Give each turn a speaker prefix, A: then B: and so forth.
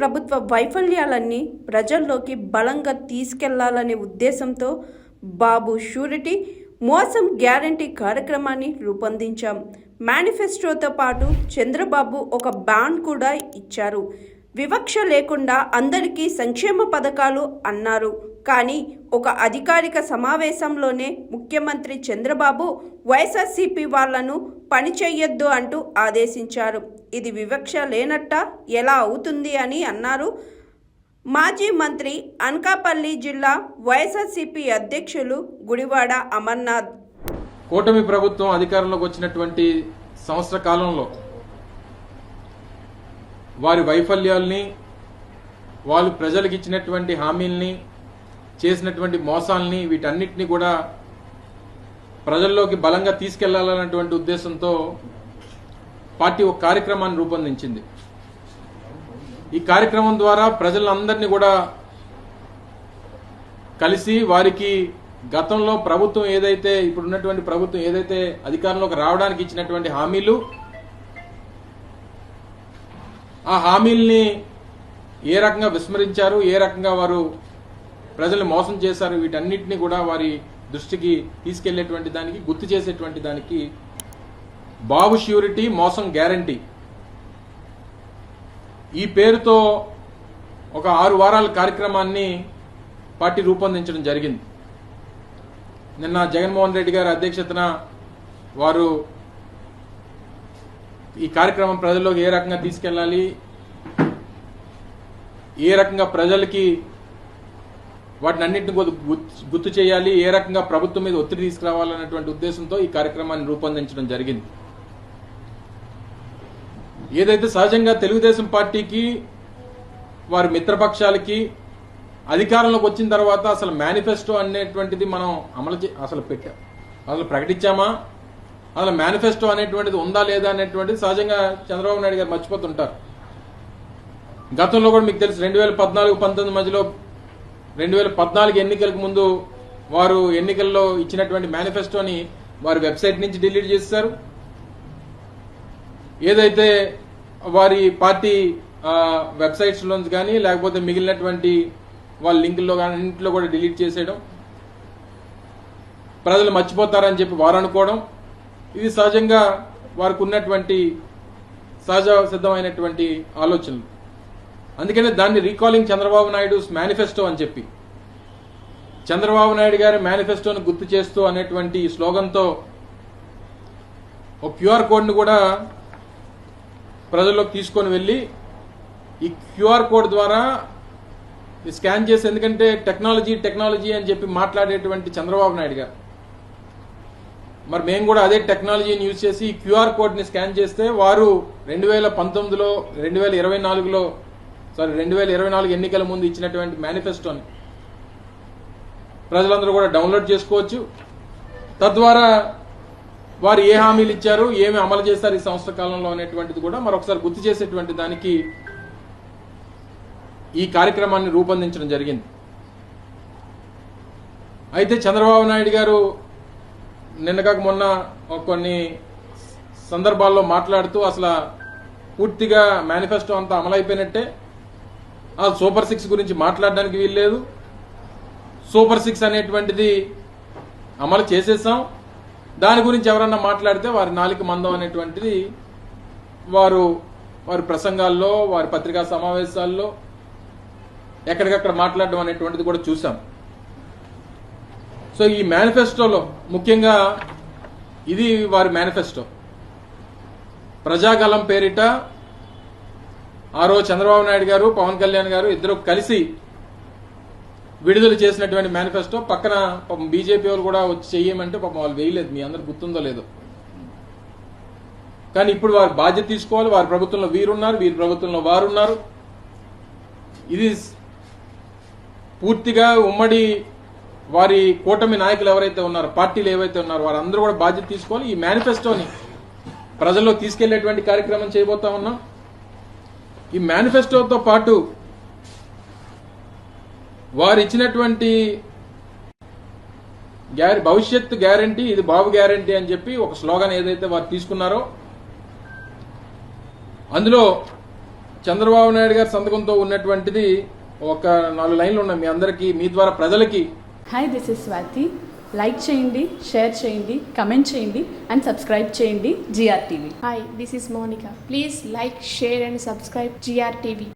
A: ప్రభుత్వ వైఫల్యాలన్నీ ప్రజల్లోకి బలంగా తీసుకెళ్లాలనే ఉద్దేశంతో బాబు షూరిటీ మోసం గ్యారంటీ కార్యక్రమాన్ని రూపొందించాం. మేనిఫెస్టోతో పాటు చంద్రబాబు ఒక బాండ్ కూడా ఇచ్చారు. వివక్ష లేకుండా అందరికీ సంక్షేమ పథకాలు అన్నారు. కానీ ఒక అధికారిక సమావేశంలోనే ముఖ్యమంత్రి చంద్రబాబు వైఎస్ఆర్సీపీ వాళ్లను పని చేయొద్దు అంటూ ఆదేశించారు. ఇది వివక్ష లేనట్ట ఎలా అవుతుంది అని అన్నారు. మాజీ మంత్రి అనకాపల్లి జిల్లా వైఎస్ఆర్సీపీ అధ్యక్షులు గుడివాడ అమర్నాథ్.
B: కూటమి ప్రభుత్వం అధికారంలోకి వచ్చినటువంటి సంవత్సర కాలంలో వారి వైఫల్యాల్ని, వాళ్ళు ప్రజలకు ఇచ్చినటువంటి హామీల్ని, చేసినటువంటి మోసాల్ని, వీటన్నిటిని కూడా ప్రజల్లోకి బలంగా తీసుకెళ్లాలన్నటువంటి ఉద్దేశంతో పార్టీ ఒక కార్యక్రమాన్ని రూపొందించింది. ఈ కార్యక్రమం ద్వారా ప్రజలందరినీ కూడా కలిసి వారికి గతంలో ప్రభుత్వం ఏదైతే, ఇప్పుడున్నటువంటి ప్రభుత్వం ఏదైతే అధికారంలోకి రావడానికి ఇచ్చినటువంటి హామీలు, ఆ హామీల్ని ఏ రకంగా విస్మరించారు, ఏ రకంగా వారు ప్రజల్ని మోసం చేశారు, వీటన్నిటిని కూడా వారి దృష్టికి తీసుకెళ్లేటువంటి దానికి, గుర్తు చేసేటువంటి దానికి బాబు ష్యూరిటీ మోసం గ్యారంటీ ఈ పేరుతో ఒక 6 వారాల కార్యక్రమాన్ని పార్టీ రూపొందించడం జరిగింది. నిన్న జగన్మోహన్ రెడ్డి గారి అధ్యక్షతన వారు ఈ కార్యక్రమం ప్రజల్లోకి ఏ రకంగా తీసుకెళ్లాలి, ఏ రకంగా ప్రజలకి వాటిని అన్నింటిని గుర్తు చేయాలి, ఏ రకంగా ప్రభుత్వం మీద ఒత్తిడి తీసుకురావాలన్నటువంటి ఉద్దేశంతో ఈ కార్యక్రమాన్ని రూపొందించడం జరిగింది. ఏదైతే సహజంగా తెలుగుదేశం పార్టీకి, వారి మిత్రపక్షాలకి అధికారంలోకి వచ్చిన తర్వాత అసలు మేనిఫెస్టో అనేటువంటిది మనం అసలు ప్రకటించామా, అసలు మేనిఫెస్టో అనేటువంటిది ఉందా లేదా అనేటువంటిది సహజంగా చంద్రబాబు నాయుడు గారు మర్చిపోతుంటారు. గతంలో కూడా మీకు తెలుసు, 2014-19 మధ్యలో 2014 ఎన్నికలకు ముందు వారు ఎన్నికల్లో ఇచ్చినటువంటి మేనిఫెస్టోని వారి వెబ్సైట్ నుంచి డిలీట్ చేశారు. ఏదైతే వారి పార్టీ వెబ్సైట్స్ లోంచి కానీ, లేకపోతే మిగిలినటువంటి వాళ్ళ లింకుల్లో కానీ అన్నింటిలో కూడా డిలీట్ చేసేయడం, ప్రజలు మర్చిపోతారని చెప్పి వారు అనుకోవడం, ఇది సహజంగా వారికి ఉన్నటువంటి సహజ సిద్ధమైనటువంటి ఆలోచనలు. అందుకనే దాన్ని రీకాలింగ్ చంద్రబాబు నాయుడు మేనిఫెస్టో అని చెప్పి, చంద్రబాబు నాయుడు గారి మేనిఫెస్టోను గుర్తు చేస్తూ అనేటువంటి స్లోగన్తో ఒక క్యూఆర్ కోడ్ను కూడా ప్రజల్లోకి తీసుకొని వెళ్ళి, ఈ క్యూఆర్ కోడ్ ద్వారా స్కాన్ చేసి, ఎందుకంటే టెక్నాలజీ అని చెప్పి మాట్లాడేటువంటి చంద్రబాబు నాయుడు గారు, మరి మేము కూడా అదే టెక్నాలజీని యూజ్ చేసి ఈ క్యూఆర్ కోడ్ని స్కాన్ చేస్తే వారు 2019లో 2024 ఎన్నికల ముందు ఇచ్చినటువంటి మేనిఫెస్టోని ప్రజలందరూ కూడా డౌన్లోడ్ చేసుకోవచ్చు. తద్వారా వారు ఏ హామీలు ఇచ్చారు, ఏమి అమలు చేశారు ఈ సంవత్సర కాలంలో అనేటువంటిది కూడా మరొకసారి గుర్తు చేసేటువంటి దానికి ఈ కార్యక్రమాన్ని రూపొందించడం జరిగింది. అయితే చంద్రబాబు నాయుడు గారు నిన్నగాక మొన్న కొన్ని సందర్భాల్లో మాట్లాడుతూ అసలు పూర్తిగా మేనిఫెస్టో అంతా అమలైపోయినట్టే, ఆ సూపర్ 6 గురించి మాట్లాడడానికి వీల్లేదు, సూపర్ 6 అనేటువంటిది అమలు చేసేసాం, దాని గురించి ఎవరన్నా మాట్లాడితే వారి నాలుక మందం అనేటువంటిది వారి ప్రసంగాల్లో, వారి పత్రికా సమావేశాల్లో ఎక్కడికక్కడ మాట్లాడడం అనేటువంటిది కూడా చూసాం. సో ఈ మేనిఫెస్టోలో ముఖ్యంగా ఇది వారి మేనిఫెస్టో. ప్రజాగలం పేరిట ఆ రోజు చంద్రబాబు నాయుడు గారు, పవన్ కళ్యాణ్ గారు ఇద్దరు కలిసి విడుదల చేసినటువంటి మేనిఫెస్టో. పక్కన పాపం బీజేపీ వాళ్ళు కూడా వచ్చి చెయ్యమంటే పాపం వాళ్ళు వేయలేదు, మీ అందరు గుర్తుందో లేదో. కానీ ఇప్పుడు వారు బాధ్యత తీసుకోవాలి. వారి ప్రభుత్వంలో వీరున్నారు, వీరి ప్రభుత్వంలో వారున్నారు. ఇది పూర్తిగా ఉమ్మడి వారి కూటమి నాయకులు ఎవరైతే ఉన్నారో, పార్టీలు ఏవైతే ఉన్నారో వారందరూ కూడా బాధ్యత తీసుకోవాలి. ఈ మేనిఫెస్టోని ప్రజల్లో తీసుకెళ్లేటువంటి కార్యక్రమం చేయబోతా ఉన్నాం. ఈ మేనిఫెస్టోతో పాటు వారు ఇచ్చినటువంటి భవిష్యత్తు గ్యారంటీ, ఇది బాబు గ్యారంటీ అని చెప్పి ఒక స్లోగన్ ఏదైతే వారు తీసుకున్నారో అందులో చంద్రబాబు నాయుడు గారి సంతకంతో ఉన్నటువంటిది ఒక 4 లైన్లు ఉన్నాయి మీ అందరికీ, మీ ద్వారా ప్రజలకి.
C: Hi, this is Swathi. Like చేయండి, షేర్ చేయండి, కమెంట్ చేయండి అండ్ సబ్స్క్రైబ్ చేయండి GRTV.
D: Hi, this is Monica. Please like, share and subscribe GRTV.